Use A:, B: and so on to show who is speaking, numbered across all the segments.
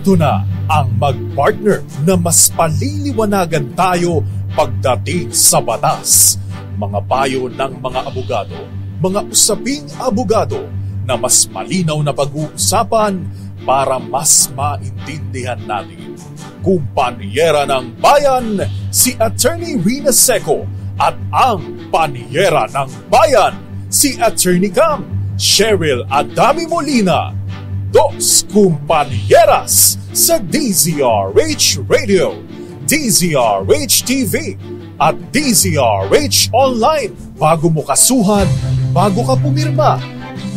A: Ito na ang mag-partner na mas paliliwanagan tayo pagdating sa batas. Mga payo ng mga abogado, mga usaping abogado na mas malinaw na pag-uusapan para mas maintindihan natin. Kumpanyera ng Bayan, si Attorney Rina Seco at ang Panyera ng Bayan, si Attorney Cam, Cheryl Adami Molina. Dos Kumpanyeras sa DZRH Radio, DZRH TV at DZRH Online. Bago mo kasuhan, bago ka pumirma,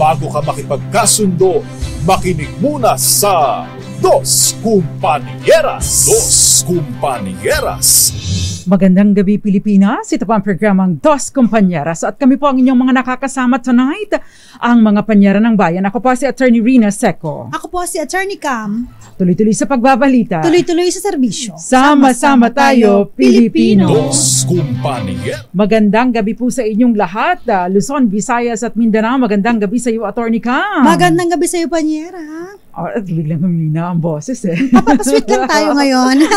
A: bago ka makipagkasundo, makinig muna sa Dos Kumpanyeras. Dos Kumpanyeras.
B: Magandang gabi Pilipinas, ito po ang programang Dos Kumpanyeras at kami po ang inyong mga nakakasama tonight, ang mga panyera ng bayan. Ako po si Attorney Rina Seco.
C: Ako po si Attorney Cam.
B: Tuloy-tuloy sa pagbabalita.
C: Tuloy-tuloy sa serbisyo.
B: Sama-sama tayo, Pilipino.
A: Dos Kumpanyeras.
B: Magandang gabi po sa inyong lahat, Luzon, Visayas at Mindanao. Magandang gabi sa iyo, Attorney Cam.
C: Magandang gabi sa iyo, Panyera.
B: Biglang humina ang boses
C: Papapasweet lang tayo ngayon.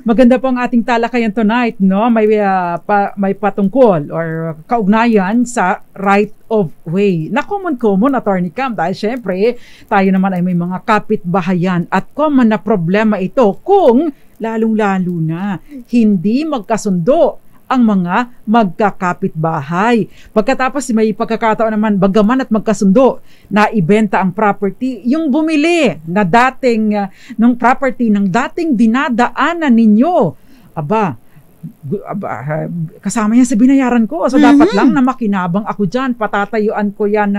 B: Maganda po ang ating talakayan tonight, no? May patungkol or kaugnayan sa right of way. Na common, Attorney Cam, dahil syempre tayo naman ay may mga kapitbahayan at common na problema ito kung lalong-lalo na hindi magkasundo ang mga magkakapitbahay. Pagkatapos may pagkakataon naman bagaman at magkasundo na ibenta ang property, yung bumili na dating ng property ng dating dinadaanan ninyo, kasama yan sa binayaran ko. So dapat lang na makinabang ako dyan. Patatayuan ko yan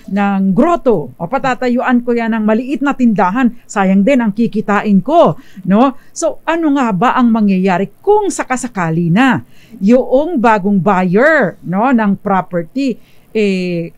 B: ng grotto o patatayuan ko yan ng maliit na tindahan. Sayang din ang kikitain ko, no? So ano nga ba ang mangyayari kung sakasakali na yung bagong buyer, no, ng property,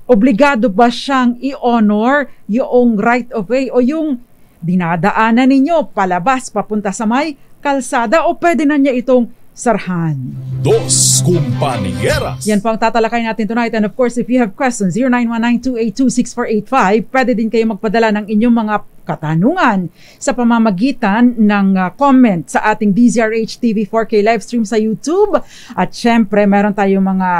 B: obligado ba siyang i-honor yung right of way o yung dinadaanan ninyo palabas papunta sa may kalsada o pwede na niya itong sarhan?
A: Dos Kumpanyeras.
B: Yan po ang tatalakay natin tonight. And of course, if you have questions, 0919-282-6485, pwede din kayo magpadala ng inyong mga katanungan sa pamamagitan ng comment sa ating DZRH TV 4K live stream sa YouTube. At syempre, meron tayong mga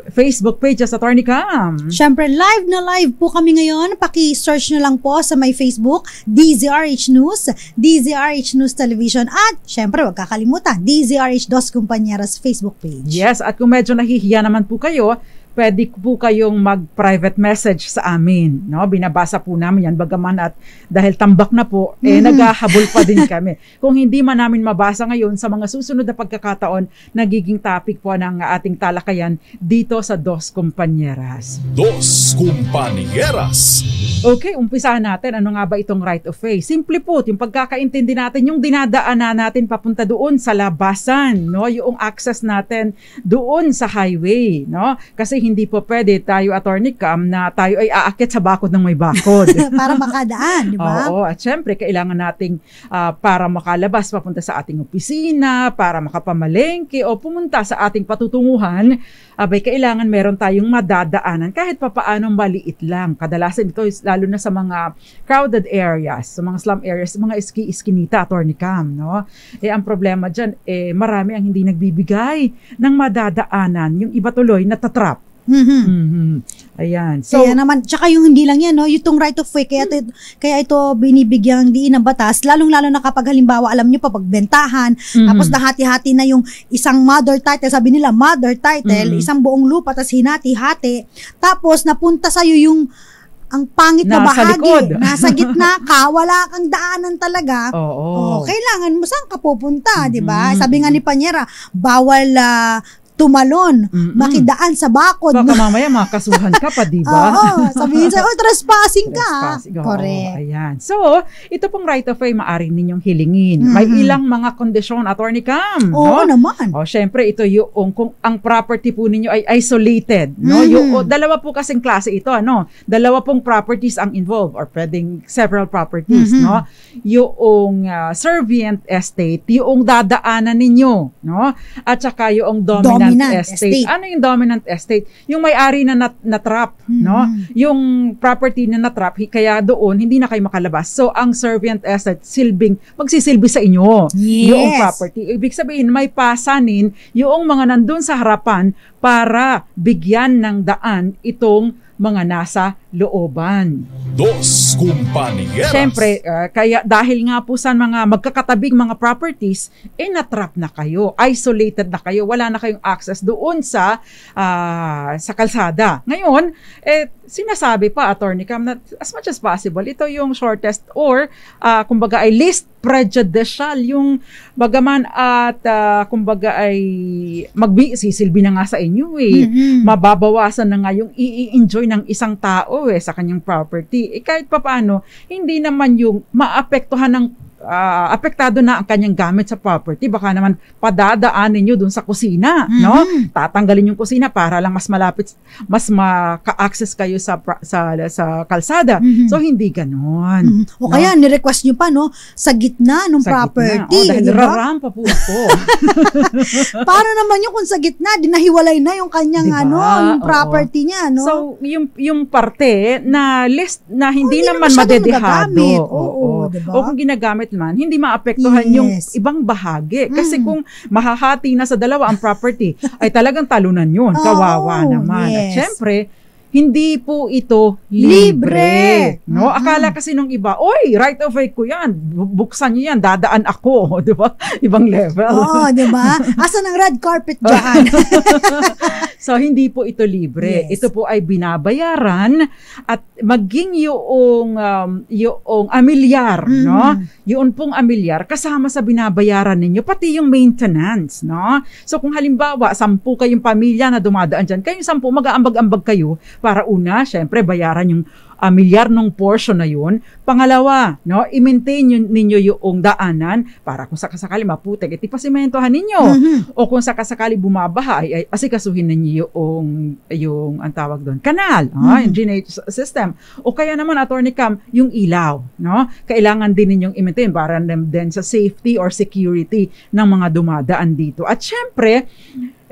B: Facebook pages, Attorney Cam.
C: Siyempre, live na live po kami ngayon. Paki-search na lang po sa my Facebook, DZRH News, DZRH News Television, at siyempre, huwag kakalimutan, DZRH Dos Kumpanyeras Facebook page.
B: Yes, at kung medyo nahihiya naman po kayo, pwede po kayong mag-private message sa amin, no? Binabasa po namin yan, bagaman at dahil tambak na po, naghahabol pa din kami. Kung hindi man namin mabasa ngayon, sa mga susunod na pagkakataon, nagiging topic po ng ating talakayan dito sa Dos Kumpanyeras.
A: Dos Kumpanyeras.
B: Okay, umpisahan natin. Ano nga ba itong right of way? Simple po, yung pagkakaintindi natin, yung dinadaanan natin papunta doon sa labasan, no? Yung access natin doon sa highway, no? Kasi hindi po pwede tayo, Attorney Cam, na tayo ay aakit sa bakod ng may bakod.
C: Para makadaan, di ba?
B: Oo, at syempre, kailangan nating para makalabas papunta sa ating opisina, para makapamalengke o pumunta sa ating patutunguhan, kailangan meron tayong madadaanan kahit papaano maliit lang. Kadalasan ito lalo na sa mga crowded areas, sa mga slum areas, mga iskinita, Attorney Cam, no? Ang problema dyan, marami ang hindi nagbibigay ng madadaanan. Yung iba tuloy natatrap. Ayan. So,
C: kaya naman, tsaka yung hindi lang yan, no? Yung right of way, kaya ito binibigyang diin ng batas, lalong-lalo na kapag halimbawa, alam nyo pa, pagbentahan, tapos nahati-hati na yung isang mother title, sabi nila, mother title, isang buong lupa, tapos hinati-hati, tapos napunta sa'yo yung ang pangit na bahagi, nasa gitna ka, wala kang daanan talaga. Kailangan mo saan ka pupunta, di ba? Sabi nga ni Panyera, bawal tumalon, makidaan sa bakod.
B: Baka mamaya makasuhan ka pa, di ba?
C: Oo, sabihin sa'yo, trespassing ka. Correct.
B: Ayan. So, ito pong right of way, maaari ninyong hilingin. May ilang mga kondisyon, Attorney Cam.
C: Oo,
B: no?
C: naman.
B: Syempre, ito yung, kung ang property po ninyo ay isolated. No? Dalawa po kasing klase ito. Dalawa pong properties ang involved or pwedeng several properties. No? Yung servient estate, yung dadaanan ninyo. No? At saka yung dominant dominant estate. Ano yung dominant estate? Yung may-ari na na-trap, no? Yung property na na-trap, kaya doon hindi na kayo makalabas. So ang servant estate magsisilbi sa inyo yung property. Ibig sabihin may pasanin yung mga nandun sa harapan para bigyan ng daan itong mga nasa looban.
A: Dos Compañeras.
B: Siyempre, kaya dahil nga po sa mga magkakatabing mga properties, na-trap na kayo, isolated na kayo, wala na kayong access doon sa kalsada. Ngayon, sinasabi pa, Attorney Cam, na as much as possible, ito yung shortest or kumbaga ay least prejudicial, yung bagaman at kumbaga ay sisilbi na nga sa inyo mababawasan na nga yung i-enjoy ng isang tao sa kanyang property. Kahit pa paano, hindi naman yung maapektuhan ng apektado na ang kanyang gamit sa property, baka naman padadaanin nyo dun sa kusina, no? Tatanggalin yung kusina para lang mas malapit, mas maka-access kayo sa kalsada. So hindi ganon.
C: O kaya ni-request nyo pa, no, sa gitna ng property.
B: Dahil rarampa po ako.
C: Paano naman yun kung sa gitna, dinahiwalay na yung kanyang yung property niya, no?
B: So yung parte na list na hindi naman madedehado.
C: Diba?
B: O kung ginagamit man, hindi maapektuhan yung ibang bahagi. Kasi kung mahahati na sa dalawa ang property, ay talagang talunan yun. Kawawa naman. At syempre, hindi po ito libre. No? Akala kasi nung iba, oy, right of way ko yan. Buksan niyo yan, dadaan ako. Di ba? Ibang level.
C: Oo, di ba? Asan ang red carpet dyan?
B: So, hindi po ito libre. Ito po ay binabayaran at maging yung amilyar, no? Yun pong amilyar, kasama sa binabayaran ninyo, pati yung maintenance, no? So, kung halimbawa, 10 kayong pamilya na dumadaan dyan, kayong 10, mag-aambag-ambag kayo para una, syempre, bayaran yung amilyar nung portion na yun. Pangalawa, no, i-maintain ninyo yung daanan para kung sakasakali maputik, ipasimentohan ninyo. O kung sakasakali bumabaha, ay asikasuhin ninyo yung ang tawag doon, kanal, yung drainage system. O kaya naman, Attorney Cam, yung ilaw, no? Kailangan din ninyong i-maintain para din sa safety or security ng mga dumadaan dito. At syempre,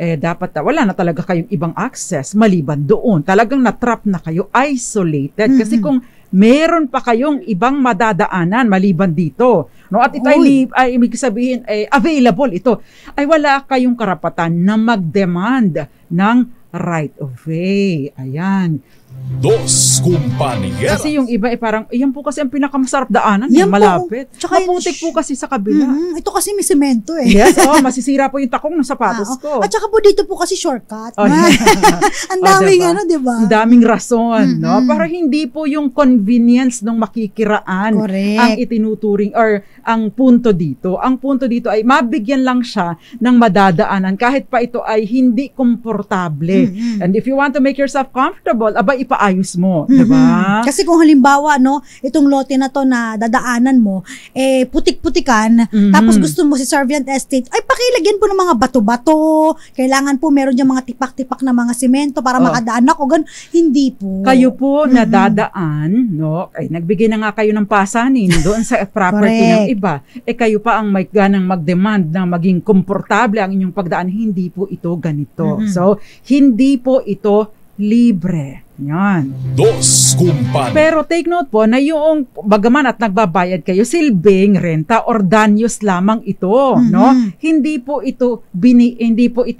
B: dapat wala na talaga kayong ibang access maliban doon. Talagang na-trap na kayo, isolated. Kasi kung meron pa kayong ibang madadaanan maliban dito, no? At ito ay ibig sabihin available ito, ay wala kayong karapatan na mag-demand ng right of way. Ayan.
A: Dos Compañeras.
B: Kasi yung iba parang, yan po kasi ang pinakamasarap daanan, malapit. Maputik po kasi sa kabila.
C: Ito kasi may semento
B: Yes, masisira po yung takong ng sapatos ko.
C: At saka po dito po kasi shortcut. Ang daming diba?
B: Ang daming rason, no? Para hindi po yung convenience ng makikiraan ang itinuturing or ang punto dito. Ang punto dito ay mabigyan lang siya ng madadaanan kahit pa ito ay hindi komportable. And if you want to make yourself comfortable, ipaayos mo, diba?
C: Kasi kung halimbawa, no, itong lote na to na dadaanan mo, putik-putikan, tapos gusto mo si Servant Estate, ay pakilagyan po ng mga bato-bato, kailangan po meron diyang mga tipak-tipak na mga simento para makadaan ako, ganun. Hindi po.
B: Kayo po nadadaan, no, ay nagbigay na nga kayo ng pasanin doon sa property ng iba, kayo pa ang may ganang mag-demand na maging komportable ang inyong pagdaan, hindi po ito ganito. So, hindi po ito libre. Yan.
A: Dos Compañeras.
B: Pero take note po na yung bagaman at nagbabayad kayo, silbing renta or danyos lamang ito, no? Hindi po ito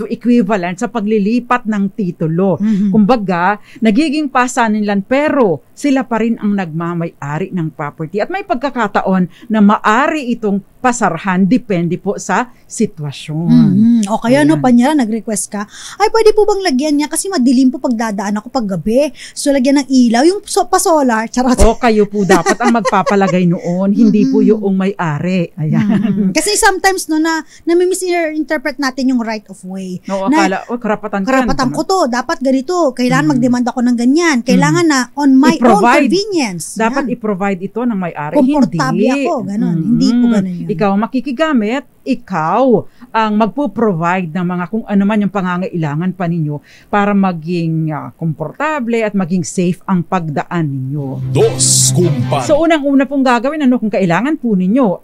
B: equivalent sa paglilipat ng titulo. Kumbaga, nagiging pasanin lang pero sila pa rin ang nagmamay-ari ng property at may pagkakataon na maari itong pasarhan depende po sa sitwasyon.
C: O kaya Panyera, nag-request ka, ay pwede po bang lagyan niya kasi madilim po pagdadaan ako pag gabi. So lagyan ng ilaw, yung pa-solar, charot.
B: O kayo po dapat ang magpapalagay noon, hindi po yung may-ari. Ayan.
C: Kasi sometimes na misinterpret natin yung right of way.
B: No, akala, karapatan
C: ko to, dapat ganito, kailangan mag-demand ako ng ganyan, kailangan na on my own convenience.
B: Dapat i-provide ito ng may-ari.
C: Komportable ako, ganun. Hindi po ganun yun.
B: Ikaw makikigamit, ikaw ang magpo-provide ng mga kung ano man yung pangangailangan pa ninyo para maging komportable at maging safe ang pagdaan ninyo.
A: Dos Compañeras.
B: So unang-una pong gagawin, kung kailangan po ninyo,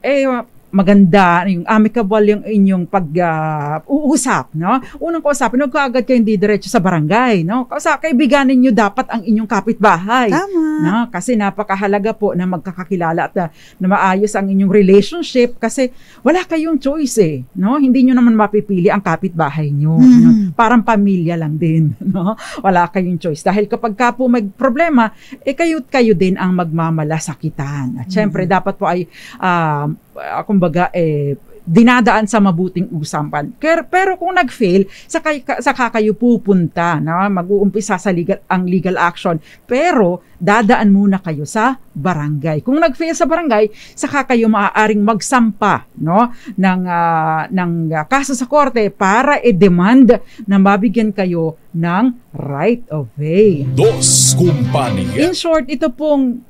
B: maganda, yung amicable yung inyong pag-uusap, no? Unang kausapin, huwag kaagad kayong didiretso sa barangay, no? Kaibiganin nyo dapat ang inyong kapitbahay.
C: Tama.
B: No? Kasi napakahalaga po na magkakakilala at na maayos ang inyong relationship kasi wala kayong choice eh, no? Hindi nyo naman mapipili ang kapitbahay nyo. No? Parang pamilya lang din, no? Wala kayong choice. Dahil kapag ka po may problema, kayo din ang magmamalasakitan. At syempre, dapat po ay kumbaga dinadaan sa mabuting usapan. Pero kung nag-fail, saka kayo pupunta, na mag-uumpisa sa legal action. Pero dadaan muna kayo sa barangay. Kung nag-fail sa barangay, saka kayo maaaring magsampa, no, ng kaso sa korte para i-demand na mabigyan kayo ng right of way.
A: Dos Kumpanya.
B: In short, ito pong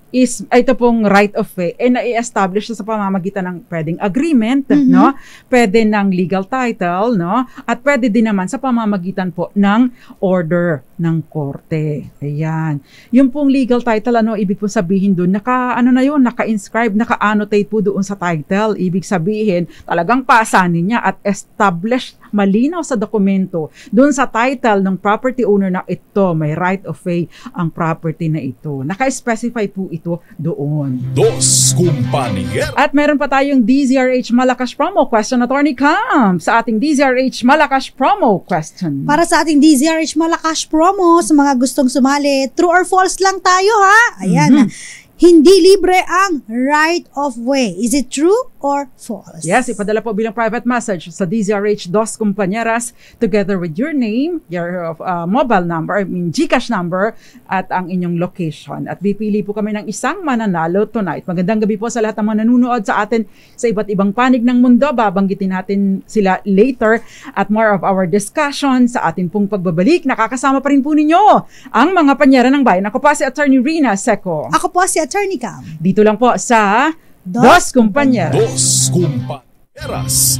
B: right of way na-i-establish sa pamamagitan ng pwedeng agreement, no? Pwede ng legal title, no? At pwede din naman sa pamamagitan po ng order ng korte. Ayan. Yung pong legal title, ibig po sabihin doon, naka-inscribe, naka-annotate po doon sa title. Ibig sabihin, talagang pasanin niya at established, malinaw sa dokumento doon sa title ng property owner na ito, may right of way ang property na ito. Naka-specify po ito doon.
A: Dos Kumpanya.
B: At meron pa tayong DZRH Malakas promo question, Attorney Cam, sa ating DZRH Malakas promo question.
C: Para sa ating DZRH Malakas promo, sa mga gustong sumali, true or false lang tayo ha. Ayan. Hindi libre ang right of way. Is it true or false?
B: Yes, ipadala po bilang private message sa DZRH Dos Compañeras together with your name, your mobile number, GCash number, at ang inyong location. At pipili po kami ng isang mananalo tonight. Magandang gabi po sa lahat ng mga nanonood sa atin sa iba't ibang panig ng mundo. Babanggitin natin sila later at more of our discussion sa atin pong pagbabalik. Nakakasama pa rin po ninyo ang mga panyera ng bayan. Ako pa si Attorney Rina Seco.
C: Ako po si Attorney Cam.
B: Dito lang po sa Dos Compañeras.
A: Dos Kumpañeras.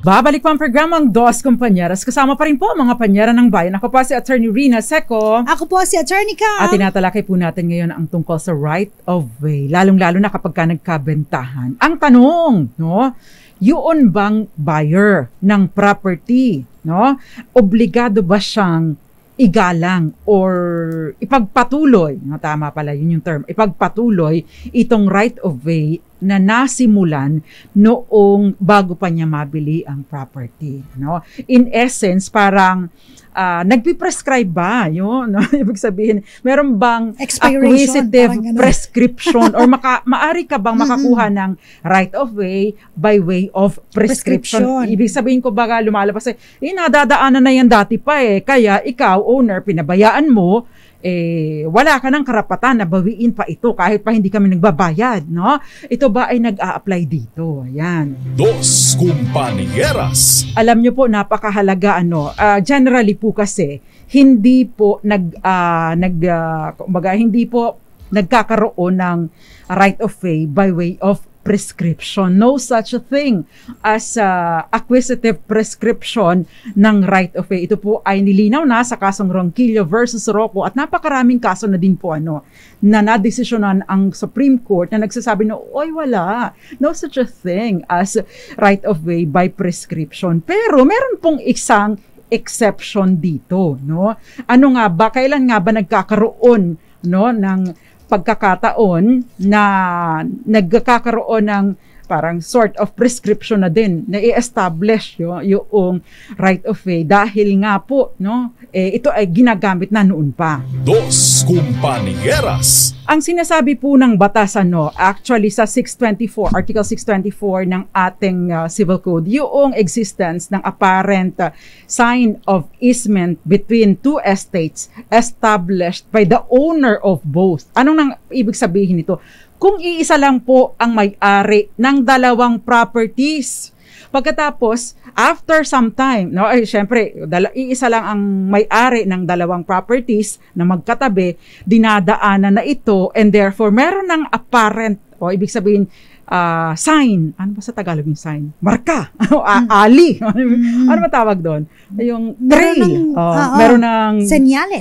B: Babalik po ang programang Dos Compañeras. Kasama pa rin po mga panyera ng bayan. Ako pa si Attorney Rina Seco.
C: Ako po si Attorney Cam.
B: At tinatalakay po natin ngayon ang tungkol sa right of way. Lalong-lalo na kapag ka nagkabentahan. Ang tanong, no? Yun bang buyer ng property, no? Obligado ba siyang igalang or ipagpatuloy, no, tama pala yun yung term, ipagpatuloy itong right of way na nasimulan noong bago pa niya mabili ang property, no? In essence, parang nagpiprescribe ba yun, no? Ibig sabihin, meron bang acquisitive prescription or maari ka bang makakuha ng right of way by way of prescription? Ibig sabihin ko baga lumalabas nadadaanan na yan dati pa kaya ikaw, owner, pinabayaan mo, wala ka ng karapatan na bawiin pa ito kahit pa hindi kami nagbabayad, no? Ito ba ay nag-a-apply dito? Ayan.
A: Dos Compañeras.
B: Alam nyo po, napakahalaga, generally po kasi, hindi po hindi po nagkakaroon ng right of way by way of prescription. No such a thing as acquisitive prescription ng right of way. Ito po ay nilinaw na sa kasong Ronquillo versus Rocco at napakaraming kaso na din po na nadesisyonan ang Supreme Court na nagsasabi na wala. No such a thing as right of way by prescription. Pero meron pong isang exception dito, no? Ano nga ba? Kailan nga ba nagkakaroon, no, ng pagkakataon na nagkakaroon ng parang sort of prescription na din na i-establish yung right of way dahil nga po, no, ito ay ginagamit na noon pa.
A: Dos Compañeras.
B: Ang sinasabi po ng batas, actually sa 624, Article 624 ng ating Civil Code, yung existence ng apparent sign of easement between two estates established by the owner of both. Anong nang ibig sabihin nito? Kung iisa lang po ang may-ari ng dalawang properties. Pagkatapos, after some time, syempre, iisa lang ang may-ari ng dalawang properties na magkatabi, dinadaanan na ito and therefore meron ng apparent, ibig sabihin, sign. Ano ba sa Tagalog yung sign? Marka. Ali. Ano ba tawag doon? Yung trail. Meron ng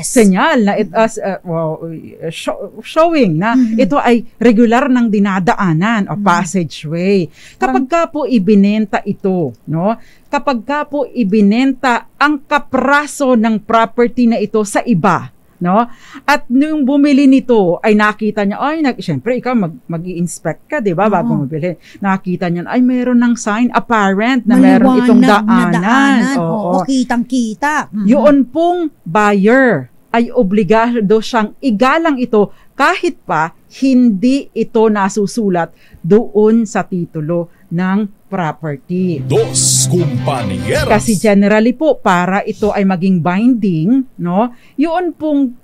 B: senyal na showing na ito ay regular ng dinadaanan o passageway. Kapag ka po ibinenta ito, no? Kapag ka po ibinenta ang kapraso ng property na ito sa iba, no? At nung bumili nito ay nakita niya, syempre ikaw mag-i-inspect ka, 'di ba, bago mabili. Nakita niya ay meron ng sign apparent na meron itong daanan.
C: Oo, kitang-kita.
B: Yun pong buyer ay obligado siyang igalang ito kahit pa hindi ito nasusulat doon sa titulo ng property.
A: Dos Compañeras.
B: Kasi generally po, para ito ay maging binding, no, yun pong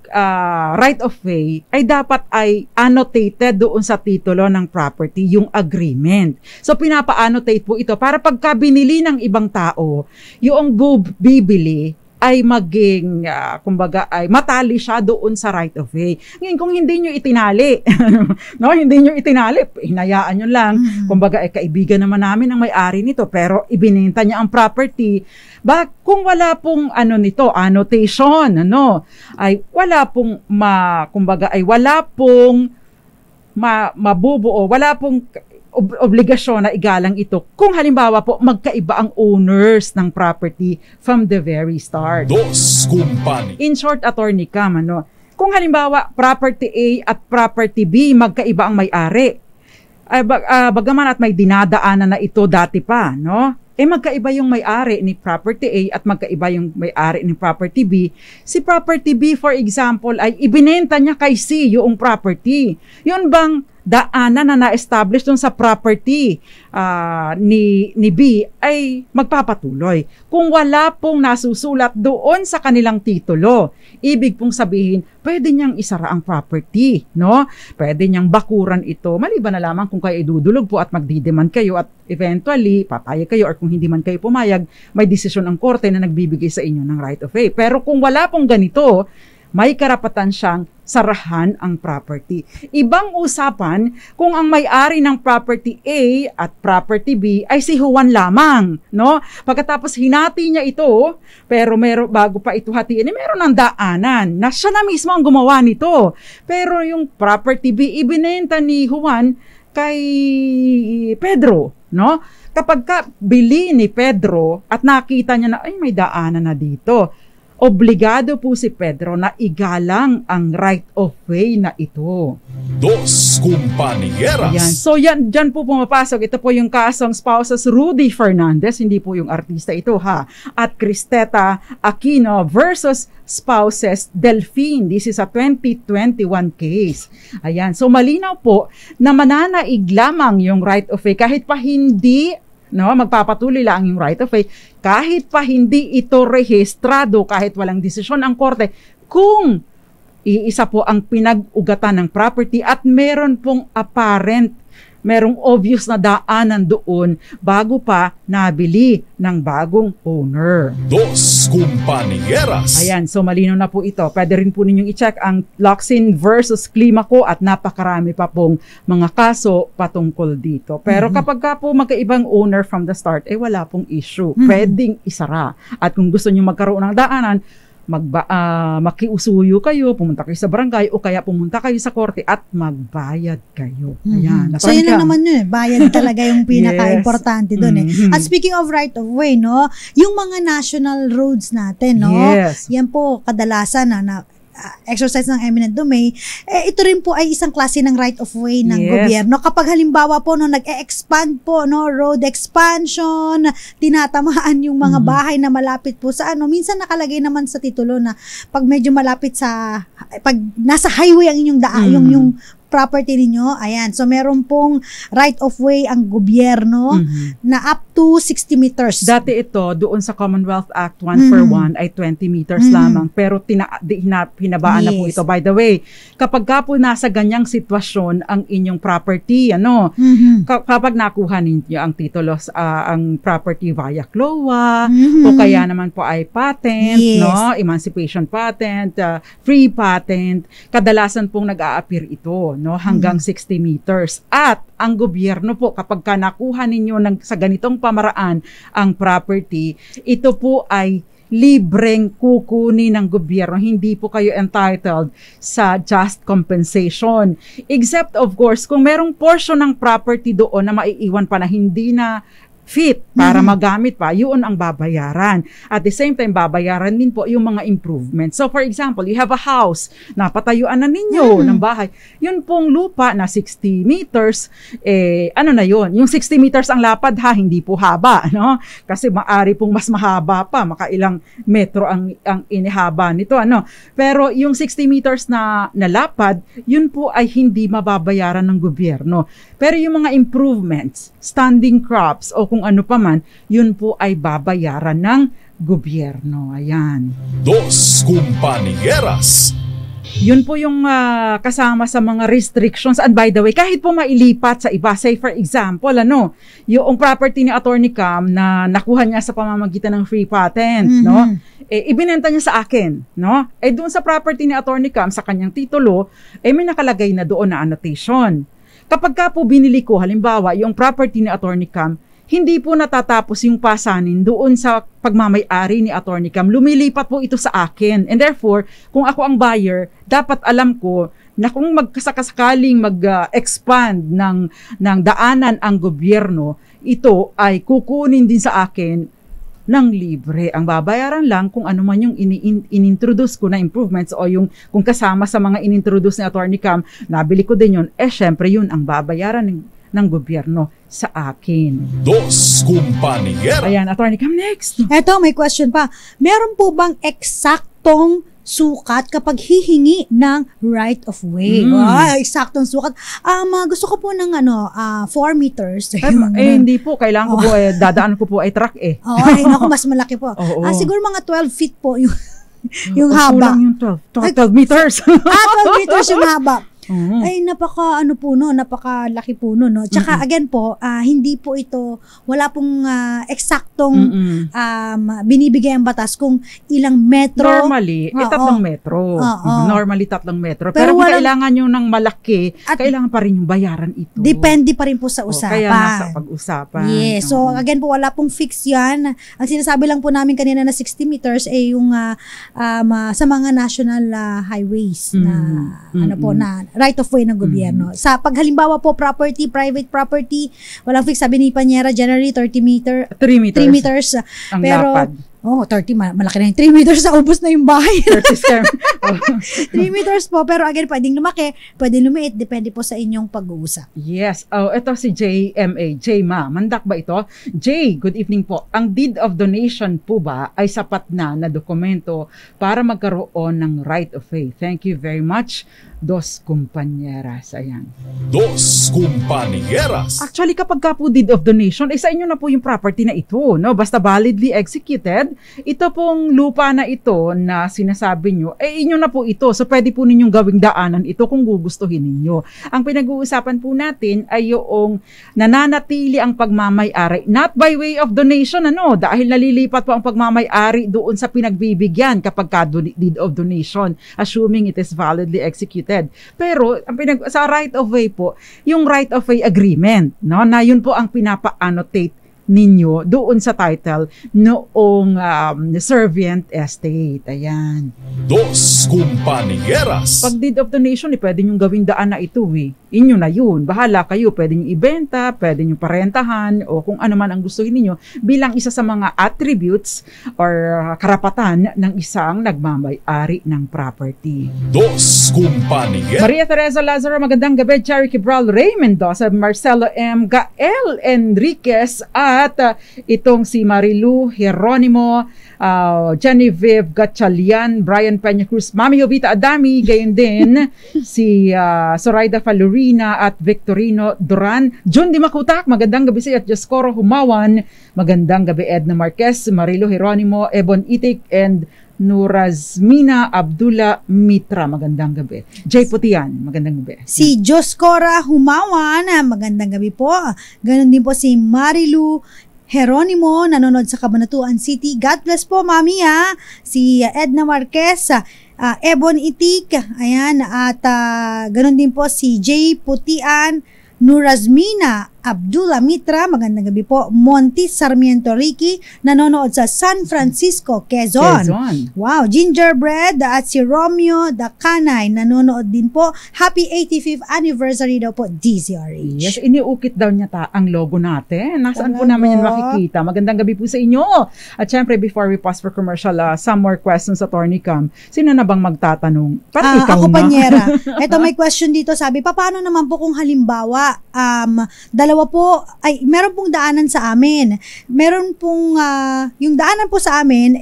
B: right of way ay dapat ay annotated doon sa titulo ng property, yung agreement. So, pinapa-annotate po ito para pagka binili ng ibang tao, yung bibili ay maging, kumbaga, ay matali siya doon sa right of way. Ngayon, kung hindi nyo itinali, no, hindi nyo itinali, hinayaan nyo lang, kumbaga, kaibigan naman namin ang may-ari nito, pero ibinenta niya ang property, kung wala pong, nito, annotation, ay wala pong, kumbaga, ay wala pong mabubuo, wala pong obligasyon na igalang ito kung halimbawa po magkaiba ang owners ng property from the very start.
A: Dos Compañeras.
B: In short, Attorney Cam, kung halimbawa property A at property B magkaiba ang may-ari, bagaman at may dinadaanan na ito dati pa, no? Magkaiba yung may-ari ni property A at magkaiba yung may-ari ni property B. Si property B, for example, ay ibinenta niya kay C yung property. Yun bang daanan na na-establish dun sa property ni B ay magpapatuloy. Kung wala pong nasusulat doon sa kanilang titulo, ibig pong sabihin, pwede niyang isara ang property, no? Pwede niyang bakuran ito, maliban na lamang kung kayo idudulog po at magdidemand kayo at eventually, papayag kayo or kung hindi man kayo pumayag, may desisyon ang korte na nagbibigay sa inyo ng right of way. Pero kung wala pong ganito, may karapatan siyang sarahan ang property. Ibang usapan kung ang may-ari ng property A at property B ay si Juan lamang, no? Pagkatapos hinati niya ito, pero bago pa ito hatiin, meron ng daanan na siya na mismo ang gumawa nito. Pero yung property B ibinenta ni Juan kay Pedro, no? Kapag bili ni Pedro at nakita niya na ay may daanan na dito, obligado po si Pedro na igalang ang right of way na ito.
A: Dos Compañeras.
B: Ayan. So dyan po pumapasok. Ito po yung kasong spouses Rudy Fernandez, hindi po yung artista ito ha. At Cristeta Aquino versus spouses Delphine. This is a 2021 case. Ayan. So malinaw po na mananaig lamang yung right of way kahit pa hindi, no, magpapatuloy lang yung right of way kahit pa hindi ito rehistrado, kahit walang desisyon ang korte, kung iisa po ang pinag-ugatan ng property at meron pong apparent, merong obvious na daanan doon bago pa nabili ng bagong owner.
A: Dos Compañeras.
B: Ayan, so malinaw na po ito. Pwede rin po ninyong i-check ang Locsin versus Climaco at napakarami pa pong mga kaso patungkol dito. Pero kapag ka po magkaibang owner from the start, wala pong issue. Pwedeng isara. At kung gusto nyo magkaroon ng daanan, makiusuyo kayo, pumunta kayo sa barangay o kaya pumunta kayo sa korte at magbayad kayo. Ayan.
C: So yun lang naman yun, bayad talaga yung pinaka-importante doon At speaking of right of way, no, yung mga national roads natin, no, yan po kadalasan na exercise ng eminent domain, ito rin po ay isang klase ng right of way ng gobyerno. Kapag halimbawa po nag-e-expand po, road expansion, tinatamaan yung mga bahay na malapit po sa minsan nakalagay naman sa titulo na pag medyo malapit pag nasa highway ang inyong yung property ninyo, ayan. So meron pong right of way ang gobyerno na up to 60 meters.
B: Dati ito, doon sa Commonwealth Act 1 for 1 ay 20 meters lamang. Pero hinabaan na po ito. By the way, kapag ka po nasa ganyang sitwasyon ang inyong property, kapag nakuha ninyo ang titulos, ang property via CLOA, o kaya naman po ay patent, no, emancipation patent, free patent, kadalasan pong nag-a-appear ito, no, hanggang 60 meters. At ang gobyerno po, kapag ka nakuha ninyo sa ganitong pamaraan ang property, ito po ay libreng kukunin ng gobyerno. Hindi po kayo entitled sa just compensation. Except, of course, kung merong portion ng property doon na maiiwan pa na hindi na fit para magamit pa, yun ang babayaran. At the same time, babayaran din po yung mga improvements. So, for example, you have a house, napatayuan na ninyo ng bahay. Yun pong lupa na 60 meters, ano na yun? Yung 60 meters ang lapad ha, hindi po haba, no? Kasi maari pong mas mahaba pa, makailang metro ang inihaba nito, ano? Pero yung 60 meters na lapad, yun po ay hindi mababayaran ng gobyerno. Pero yung mga improvements, standing crops, o kung ano pa man, yun po ay babayaran ng gobyerno. Ayan.
A: Dos Compañeras.
B: Yun po yung kasama sa mga restrictions. And by the way, kahit po mailipat sa iba, say for example, yung property ni Attorney Cam na nakuha niya sa pamamagitan ng free patent, no? Ibinenta niya sa akin, no? Doon sa property ni Attorney Cam, sa kanyang titulo, may nakalagay na doon na annotation. Kapag ka po binili ko, halimbawa, yung property ni Attorney Cam, hindi po natatapos yung pasanin doon sa pagmamay-ari ni Attorney Cam. Lumilipat po ito sa akin. And therefore, kung ako ang buyer, dapat alam ko na kung magkasakaling mag-expand ng daanan ang gobyerno, ito ay kukunin din sa akin ng libre. Ang babayaran lang kung ano man yung inintroduce ko na improvements o yung kung kasama sa mga inintroduce ni Attorney Cam, nabili ko din yun, syempre yun ang babayaran ng gobyerno sa akin.
A: Dos Compañeras.
B: Ayan, Attorney Cam, next.
C: Eto, may question pa. Meron po bang eksaktong sukat kapag hihingi ng right of way? Eksaktong sukat. Gusto ko po ng 4 meters.
B: Hindi po. Kailangan ko po, dadaan ko po ay truck
C: naku, mas malaki po. Siguro mga 12 feet po yung haba.
B: Yung 12 meters.
C: 12 meters yung haba. Ay, napakalaki po no. Tsaka again po, hindi po ito, wala pong eksaktong binibigay ang batas kung ilang metro.
B: Normally, 3 metro. Normally 3 metro. Pero kung kailangan nyo ng malaki, kailangan pa rin yung bayaran ito.
C: Depende pa rin po sa usapan.
B: Kaya nasa pag-usapan.
C: Yes. So again po, wala pong fix yan. Ang sinasabi lang po namin kanina na 60 meters ay yung sa mga national highways na na right of way ng gobyerno. Sa paghalimbawa po property, private property, walang fix. Sabi ni Panyera, generally 3 meters.
B: Ang
C: pero
B: lapad.
C: 30, malaki na yung 3 meters, naubos na yung bahay.
B: 30
C: 3 meters po, pero again, pwedeng lumaki, pwedeng lumiit, depende po sa inyong pag-uusap.
B: Yes. Ito si JMA. Jma, mandak ba ito? J, good evening po. Ang deed of donation po ba ay sapat na dokumento para magkaroon ng right of way? Thank you very much. Dos Compañeras. Ayan.
A: Dos Compañeras.
B: Actually, kapag ka po deed of donation, sa inyo na po yung property na ito, no? Basta validly executed, ito pong lupa na ito na sinasabi nyo, inyo na po ito. So, pwede po ninyong gawing daanan ito kung gugustuhin ninyo. Ang pinag-uusapan po natin ay yung nananatili ang pagmamay-ari, not by way of donation, dahil nalilipat po ang pagmamay-ari doon sa pinagbibigyan kapag ka deed of donation, assuming it is validly executed. Pero sa right of way po, yung right of way agreement, no, na yun po ang pinapa-annotate ninyo doon sa title noong servient estate. Ayan.
A: Dos Compañeras.
B: Pag deed of donation, pwede nyo gawing daan na ito Inyo na yun. Bahala kayo. Pwede nyo ibenta, pwede nyo parentahan, o kung ano man ang gusto ninyo bilang isa sa mga attributes or karapatan ng isang nagmamay-ari ng property.
A: Dos Compañeras.
B: Maria Teresa Lazaro, magandang gabi. Cherry Cabral, Ray Mendoza, Marcelo M. Gael Enriquez, at At itong si Marilu Hieronimo, Genevieve Gatchalian, Brian Peña Cruz, Mami Jovita Adami, gayon din si Zoraida Falurina at Victorino Duran. Jun Di Makutak, magandang gabi sa iyo, at Joscoro Humawan, magandang gabi. Edna Marquez, Marilu Hieronimo, Ebon Itik, and Nurazmina Abdullah Mitra, magandang gabi. Jay Putian, magandang gabi.
C: Si Joscora Humawan, magandang gabi po. Ganon din po si Marilu Hieronimo, nanonood sa Cabanatuan City. God bless po, Mami, ha. Si Edna Marquez, Ebon Itik, ayan, at ganon din po si Jay Putian, Nurazmina Abdullah Mitra, magandang gabi po. Monty Sarmiento Ricky, nanonood sa San Francisco, Quezon. Wow, Gingerbread at si Romeo Dacanay, nanonood din po. Happy 85th anniversary daw po, DZRH.
B: Yes, iniukit daw niya ang logo natin. Nasaan po naman yan makikita? Magandang gabi po sa inyo. At syempre, before we pause for commercial, some more questions sa Attorney Cam. Sino na bang magtatanong? Parang ikaw
C: ako,
B: na.
C: Panyera. Ito, may question dito. Sabi, paano naman po kung halimbawa, dalawa po, ay meron pong daanan sa amin. Meron pong, yung daanan po sa amin,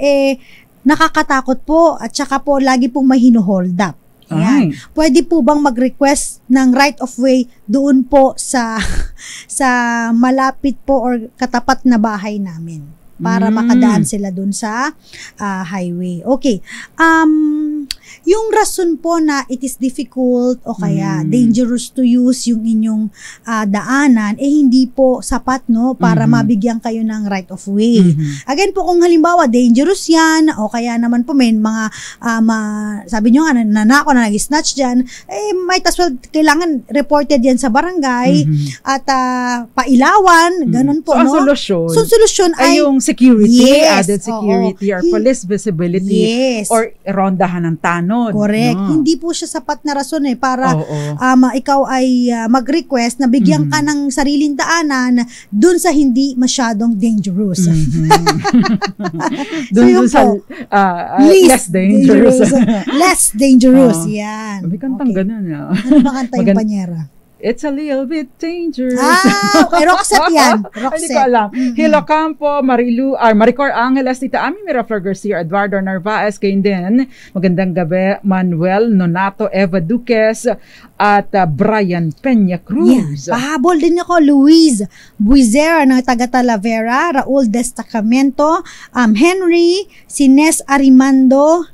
C: nakakatakot po at saka po lagi pong may hino-hold up. Ayan. Pwede po bang mag-request ng right of way doon po sa malapit po or katapat na bahay namin para makadaan sila doon sa highway? Okay. Yung rason po na it is difficult o kaya dangerous to use yung inyong daanan, hindi po sapat, no, para mabigyan kayo ng right of way. Again po, kung halimbawa dangerous yan o kaya naman po may mga sabi nyo nga, nanako na nag-snatch dyan, might as well kailangan reported yan sa barangay at pailawan, ganun po,
B: so,
C: no?
B: So, solusyon ay yung security, added security, or police visibility, or rondahan ng tanod.
C: Correct. No. Hindi po siya sapat na rason para ikaw ay mag-request na bigyan ka ng sariling daanan dun sa hindi masyadong dangerous.
B: Dun sa less dangerous.
C: Less dangerous. Yan.
B: May kantang ganun.
C: Ano ba kanta yung Panyera?
B: It's a little bit dangerous.
C: Okay, Roxette yan.
B: Hindi ko alam. Hilo Campo, Maricor Angeles, Tita Ami Miraflor Garcia, Eduardo Narvaez, kayo din. Magandang gabi. Manuel Nonato, Eva Duques, at Brian Peña Cruz.
C: Yeah. Pahabol din ako, Luis Buizera ng taga Talavera, Raul Destacamento, Henry, Sines Arimando,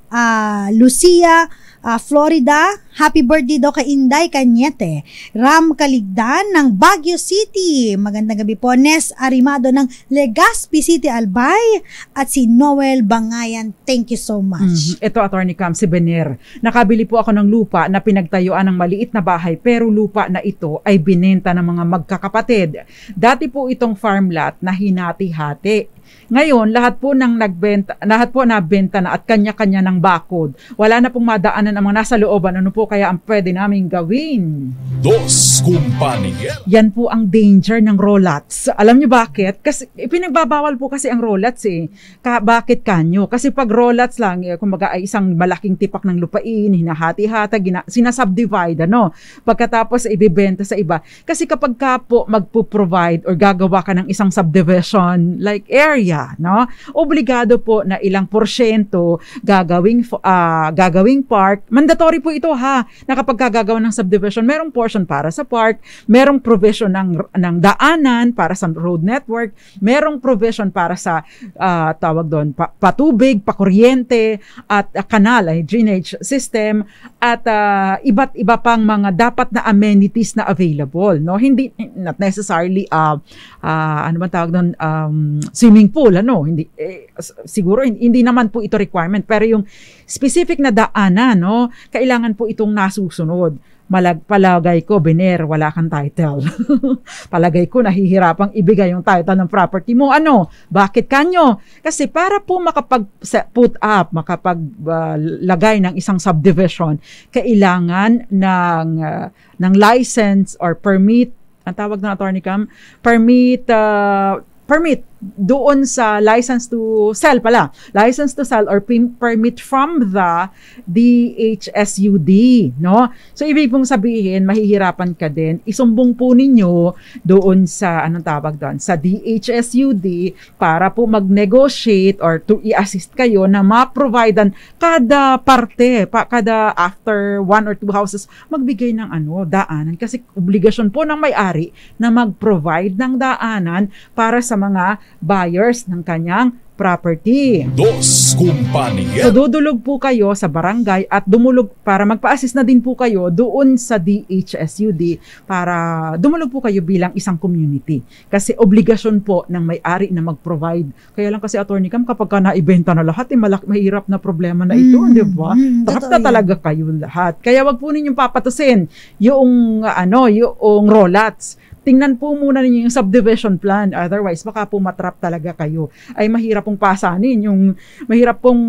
C: Lucia, Florida. Happy birthday daw kay Inday Cañete. Ram Kaligdan ng Baguio City. Magandang gabi po. Nes Arimado ng Legazpi City, Albay. At si Noel Bangayan. Thank you so much.
B: Ito, Attorney Cam, si Bener. Nakabili po ako ng lupa na pinagtayuan ng maliit na bahay, pero lupa na ito ay binenta ng mga magkakapatid. Dati po itong farm lot na hinati-hati. Ngayon, lahat po nabenta na at kanya-kanya ng bakod. Wala na pong madaanan ang mga nasa looban. Ano po kaya ang pwede namin gawin?
A: Dos Kumpanyera.
B: Yan po ang danger ng rollots. Alam niyo bakit? Kasi pinagbabawal po kasi ang rollots bakit kanyo? Kasi pag rollots lang, kumbaga ay isang malaking tipak ng lupain, hinahati-hati, sinasubdivide, pagkatapos ibibenta sa iba. Kasi kapag ka po magpo-provide or gagawa ka ng isang subdivision like area, obligado po na ilang porsyento gagawing park. Mandatory po ito na kapag gagawa ng subdivision, merong portion para sa park, merong provision ng daanan para sa road network, merong provision para sa tawag doon patubig, pakuryente, at kanal, drainage system, at iba't iba pang mga dapat na amenities na available, hindi not necessarily ano ba tawag doon, swimming pool, hindi siguro hindi naman po ito requirement, pero yung specific na daanan, kailangan po itong nasusunod. Palagay ko, Bener, wala kang title. Palagay ko, nahihirapang ibigay yung title ng property mo. Bakit kanyo? Kasi para po makapaglagay ng isang subdivision, kailangan ng license or permit, ang tawag ng Attorney Cam, permit doon sa license to sell pala. License to sell or permit from the DHSUD, no? So, ibig pong sabihin, mahihirapan ka din. Isumbong po ninyo doon sa, anong tawag doon? Sa DHSUD para po mag-negotiate or to i-assist kayo na ma-providean kada parte, kada after 1 or 2 houses, magbigay ng daanan. Kasi obligasyon po ng may-ari na mag-provide ng daanan para sa mga buyers ng kanyang property.
A: Dos Kumpanya.
B: So dudulog po kayo sa barangay at dumulog para magpa-assist na din po kayo doon sa DHSUD para dumulog po kayo bilang isang community. Kasi obligasyon po ng may-ari na mag-provide. Kaya lang kasi Attorney Cam, kapag ka naibenta na lahat, mahirap na problema na ito, di ba? Trap na talaga kayo lahat. Kaya wag po ninyong papatusin yung yung rollouts. Tingnan po muna ninyo yung subdivision plan. Otherwise, baka po matrap talaga kayo. Ay mahirap pong pasanin. Yung mahirap pong,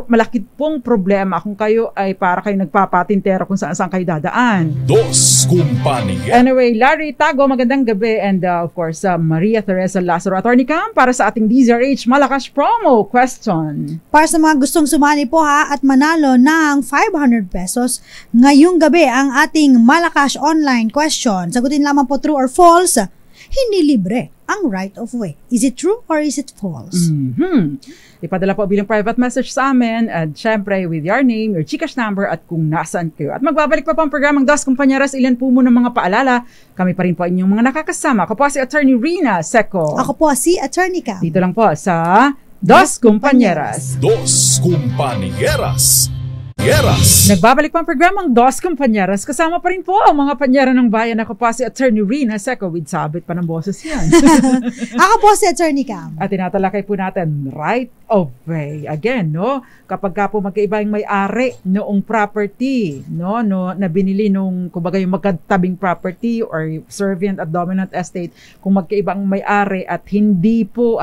B: malaki pong problema kung kayo ay para kayo nagpapatintero kung saan kayo dadaan.
A: Dos Kumpanya.
B: Anyway, Larry Tago, magandang gabi. And of course, Maria Teresa Lazaro, Attorney Cam, para sa ating DZRH Malakas Promo question.
C: Para sa mga gustong sumali po at manalo ng 500 pesos, ngayong gabi ang ating Malakas online question. Sagutin lamang po true or false. Hindi libre ang right of way. Is it true or is it false?
B: Ipadala po bilang private message sa amin at syempre with your name, your Gcash number at kung nasaan kayo. At magbabalik pa po ang programang Dos Compañeras. Ilan po muna mga paalala. Kami pa rin po inyong mga nakakasama. Ako po si Attorney Rina Seco.
C: Ako po si Attorney Cam.
B: Dito lang po sa Dos Compañeras.
A: Dos Kumpañeras.
B: Nagbabalik pa ang programang Dos Compañeras. Kasama pa rin po ang mga panyera ng bayan. Ako pa si Attorney Rina Seco with sabit pa ng boses yan.
C: Ako po si Attorney Cam.
B: At tinatalakay po natin right of way. Again, no? Kapag ka po magkaiba yung may-ari noong property, no, na binili nung, kumbaga yung magkatabing property or servient at dominant estate, kung magkaiba ang may-ari at hindi po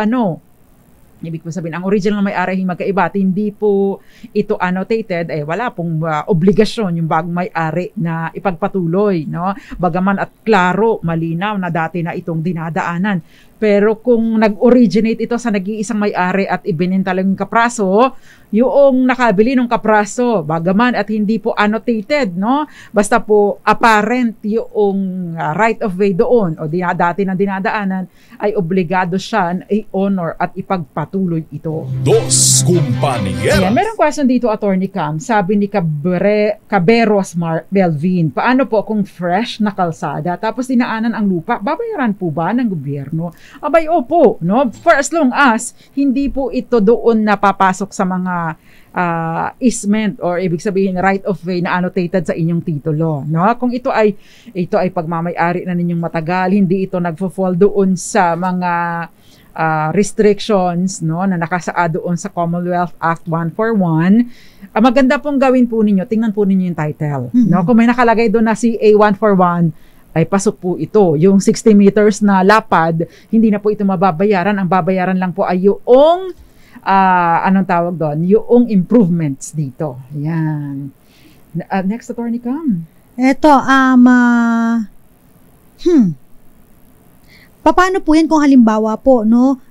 B: ibig po sabihin, ang original na may-ari magkaiba at hindi po ito annotated, wala pong obligasyon yung bagong may-ari na ipagpatuloy, no? Bagaman at klaro, malinaw na dati na itong dinadaanan. Pero kung nag-originate ito sa nag-iisang may-ari at ibinenta lang yung kapraso, yung nakabili ng kapraso, bagaman at hindi po annotated, no? Basta po apparent yung right of way doon o dati na dinadaanan, ay obligado siya na i-honor at ipagpatuloy ito.
A: Dos Kumpanya.
B: Ayan, merong question dito, Attorney Cam. Sabi ni Caberos Melvin, paano po kung fresh na kalsada tapos dinaanan ang lupa, babayaran po ba ng gobyerno? Abay, opo, no? For as long as hindi po ito doon napapasok sa mga easement or ibig sabihin right of way na annotated sa inyong titulo, no? Kung ito ay pagmamay-ari na ninyong matagal, hindi ito nagfo-fall doon sa mga restrictions, no, na nakasaad doon sa Commonwealth Act 141, maganda pong gawin po ninyo, tingnan po ninyo yung title, no? Kung may nakalagay doon na CA 141, ay pasok po ito. Yung 60 meters na lapad, hindi na po ito mababayaran. Ang babayaran lang po ay yung anong tawag doon? Yung improvements dito. Yan. Next, Attorney Cam.
C: Ito, paano po yan kung halimbawa po, no?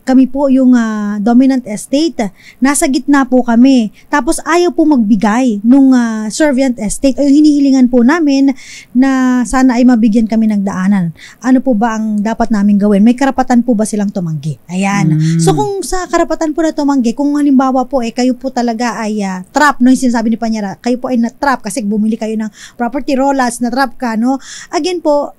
C: Kami po yung dominant estate, nasa gitna po kami. Tapos ayaw po magbigay nung servient estate o yung hinihilingan po namin na sana ay mabigyan kami ng daanan. Ano po ba ang dapat namin gawin? May karapatan po ba silang tumanggi? Ayan. So kung sa karapatan po na tumanggi, kung halimbawa po kayo po talaga ay trap, no, yung sinasabi ni Panyara, kayo po ay na-trap kasi bumili kayo ng property rollouts, na-trap ka, no? Again po,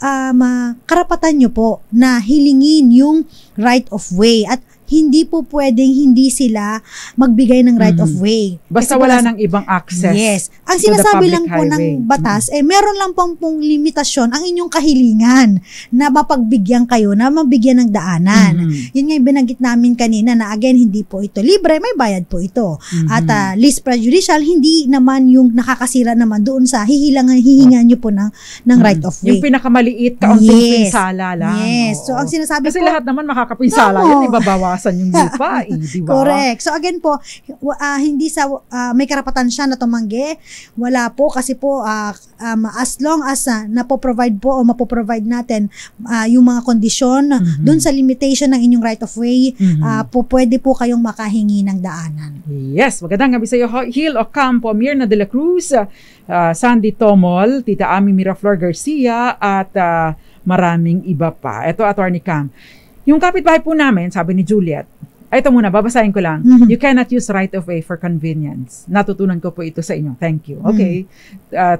C: karapatan nyo po na hilingin yung right of way at hindi po pwedeng hindi sila magbigay ng right of way.
B: Basta wala nang ibang access.
C: Yes. Ang sinasabi lang po ng batas, meron lang pong limitasyon ang inyong kahilingan na mapagbigyan kayo, na mabigyan ng daanan. Yun nga yung binanggit namin kanina na again, hindi po ito libre, may bayad po ito. At least prejudicial, hindi naman yung nakakasira naman doon sa hihingan nyo po ng right of way.
B: Yung pinakamaliit, kaunting pinsala lang.
C: Yes. So ang sinasabi
B: kasi
C: po,
B: lahat naman makakapinsala, yan ibabawasan binabawasan yung lupa, di ba?
C: Correct. So again po, hindi sa may karapatan siya na tumanggi. Wala po kasi po as long as napoprovide po o mapoprovide natin yung mga kondisyon dun sa limitation ng inyong right of way, pwede po kayong makahingi ng daanan.
B: Yes, magandang gabi sa iyo, Hil Ocampo, Mirna de la Cruz, Sandy Tomol, Tita Ami Miraflor Garcia, at maraming iba pa. Ito, Attorney Cam. Yung kapitbahay po namin, sabi ni Juliet, ito muna, babasahin ko lang. You cannot use right of way for convenience. Natutunan ko po ito sa inyo. Thank you. Okay.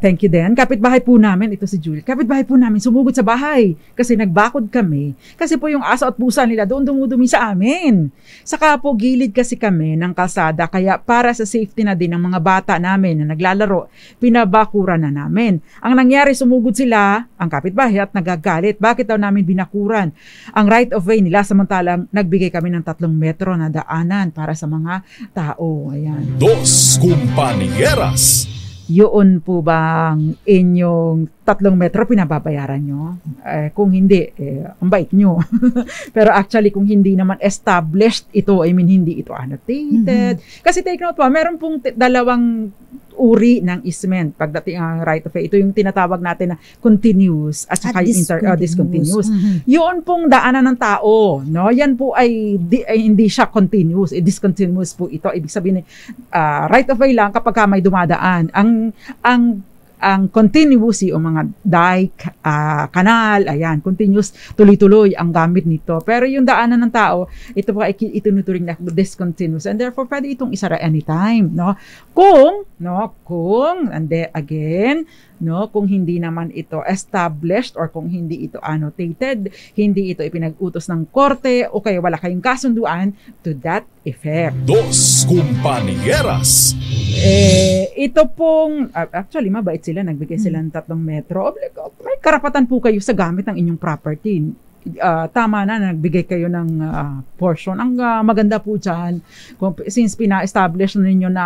B: Thank you din. Kapitbahay po namin, ito si Julie. Kapitbahay po namin, sumugod sa bahay. Kasi nagbakod kami. Kasi po yung aso at pusa nila doon dumudumi sa amin. Saka po, gilid kasi kami ng kalsada. Kaya para sa safety na din ng mga bata namin na naglalaro, pinabakura na namin. Ang nangyari, sumugod sila, ang kapitbahay, at nagagalit. Bakit daw namin binakuran ang right of way nila samantalang nagbigay kami ng 3 metro na daanan para sa mga tao. Ayan.
A: Dos Compañeras.
B: Yun po bang inyong 3 metro pinababayaran nyo? Kung hindi, ang bait nyo. Pero actually, kung hindi naman established ito, I mean, hindi ito annotated. Kasi take note po, meron pong dalawang uri ng easement pagdating ang right of way. Ito yung tinatawag natin na continuous at saka yung discontinuous. Yun pong daanan ng tao, no? Yan po ay hindi siya continuous, discontinuous po ito. Ibig sabihin right of way lang kapag may dumadaan. Ang continuous o mga dike, kanal, ayan, continuous, tuloy-tuloy ang gamit nito. Pero yung daanan ng tao, ito po ay itinuturing na discontinuous, and therefore pwede itong isara anytime, no? Kung hindi naman ito established or kung hindi ito annotated, hindi ito ipinag-utos ng korte o kaya wala kayong kasunduan to that effect.
A: Dos Compañeras.
B: Ito pong, actually mabait sila, nagbigay sila ng 3 metro. May karapatan po kayo sa gamit ng inyong property. Tama na, nagbigay kayo ng portion. Ang maganda po dyan, since pina-establish na ninyo na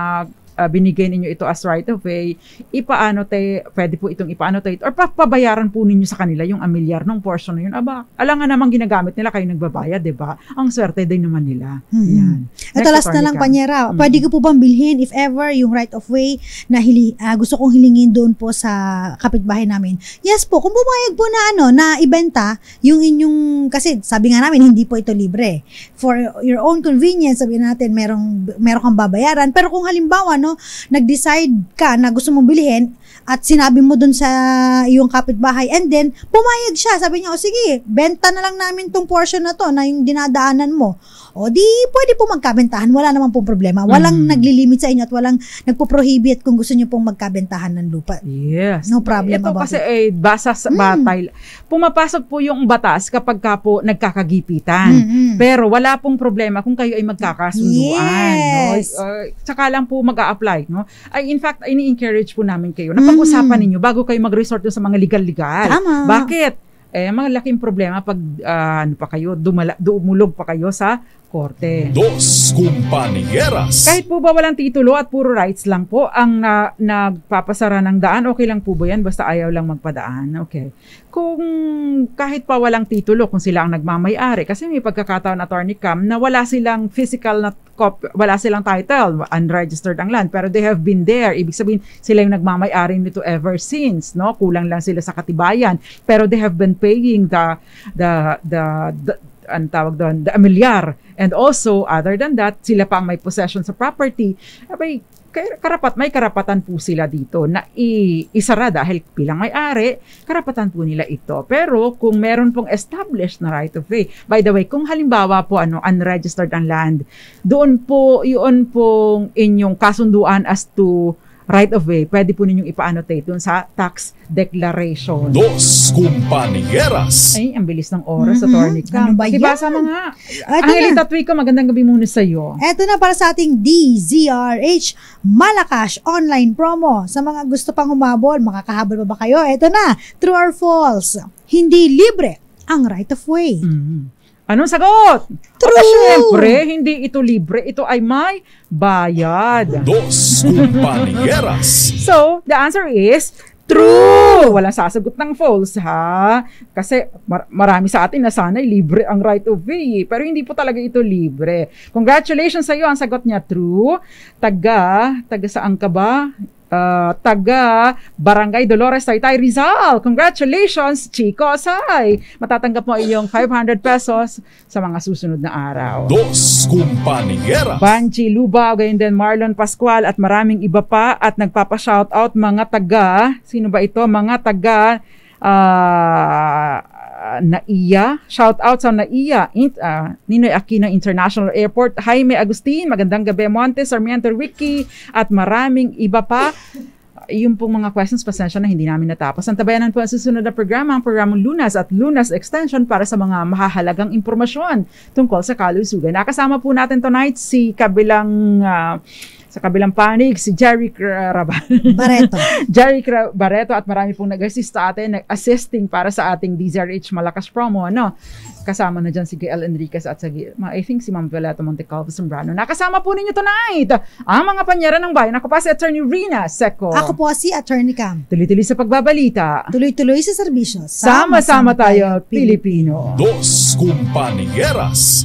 B: binigay ninyo ito as right of way, pwede po itong ipa-annotate or papabayaran po ninyo sa kanila yung amilyar ng portion na yun. Alangan namang ginagamit nila, kayo nagbabayad, diba? Ang swerte din naman nila. Yan.
C: Ito last na lang, Panyera. Pwede ko po bang bilhin if ever yung right of way na gusto kong hilingin doon po sa kapitbahay namin? Yes po, kung pumayag po na ibenta yung inyong, kasi sabi nga namin hindi po ito libre. For your own convenience, sabi natin meron kang babayaran, pero kung halimbawa nag-decide ka na gusto mong bilhin at sinabi mo dun sa iyong kapitbahay and then pumayag siya, sabi niya, sige, benta na lang namin tong portion na to na yung dinadaanan mo. O di, pwede po magkabentahan. Wala naman pong problema. Walang naglilimit sa inyo at walang nagpo-prohibit kung gusto nyo pong magkabentahan ng lupa.
B: Yes.
C: No problem
B: ito
C: about
B: kasi
C: it.
B: Basa sa batay. Pumapasok po yung batas kapag ka po nagkakagipitan. Pero wala pong problema kung kayo ay magkakasunduan.
C: Yes.
B: No? Tsaka lang po mag-a-apply. No? In fact, ini-encourage po namin kayo na pag-usapan ninyo bago kayo mag-resort sa mga legal-legal.
C: Tama.
B: Bakit? Malaking problema pag dumulog pa kayo sa korte.
A: Dos Compañeras.
B: Kahit po ba walang titulo at puro rights lang po ang nagpapasara ng daan, okay lang po ba yan? Basta ayaw lang magpadaan. Okay. Kung kahit pa walang titulo, kung sila ang nagmamay-ari, kasi may pagkakataon, Attorney Cam, na wala silang physical na wala silang title, unregistered ang land, pero they have been there. Ibig sabihin, sila yung nagmamay-ari nito ever since, no? Kulang lang sila sa katibayan, pero they have been paying the the amilyar. And also, other than that, sila pa ang may possession sa property. May karapatan po sila dito na isara dahil bilang may-ari, karapatan po nila ito. Pero kung meron pong established na right of way, by the way, kung halimbawa po unregistered ang land, doon po, yun pong inyong kasunduan as to right of way, pwede po ninyong ipa-annotate doon sa tax declaration.
A: Dos Compañeras.
B: Ay, ang bilis ng oras, Attorney Cam.
C: Ano ba yan?
B: Basa mo nga. Angelita Tuico, magandang gabi muna sa iyo.
C: Eto na para sa ating DZRH Malacash online promo. Sa mga gusto pang humabol, makakahabol pa ba kayo? Eto na, true or false? Hindi libre ang right of way.
B: Anong sagot?
C: True!
B: Siyempre, hindi ito libre. Ito ay may bayad.
A: Dos Compañeras.
B: So, the answer is True! Walang sasagot ng false, ha? Kasi marami sa atin na sana'y libre ang right of way. Pero hindi po talaga ito libre. Congratulations sa iyo. Ang sagot niya, true. Taga saan ka ba? Taga Barangay Dolores, Taytay, Rizal. Congratulations, Chico Asay. Matatanggap mo iyong 500 pesos sa mga susunod na araw.
A: Dos Compañeras.
B: Banji Lubao, gayon din Marlon Pascual at maraming iba pa at nagpapa-shoutout mga taga, sino ba ito? Mga taga Naiya. Shout out sa Naiya. Ninoy Aquino International Airport. Jaime Agustin, magandang gabi. Montes, Sarmiento, Ricky, at maraming iba pa. Yung pong mga questions, pasensya na hindi namin natapos. Ang tabayanan po ang susunod na programa, ang programang Lunas at Lunas Extension para sa mga mahahalagang impormasyon tungkol sa kalusugan. Nakasama po natin tonight si sa kabilang panig, si Jerry
C: Barreto.
B: Jerry Barreto at marami pong nag-assist sa atin, nag-assisting para sa ating DZRH Malakas promo, no? Kasama na dyan si Gael Enriquez at I think si Ma'am Violeta Montecalvo Zambrano. Nakasama po ninyo tonight ang mga panyera ng bayan. Ako pa si Attorney Rina Seco.
C: Ako po si Attorney Cam.
B: Tuloy-tuloy sa pagbabalita.
C: Tuloy-tuloy sa serbisyo.
B: Sama-sama tayo, Pilipino.
A: Dos Compañeras.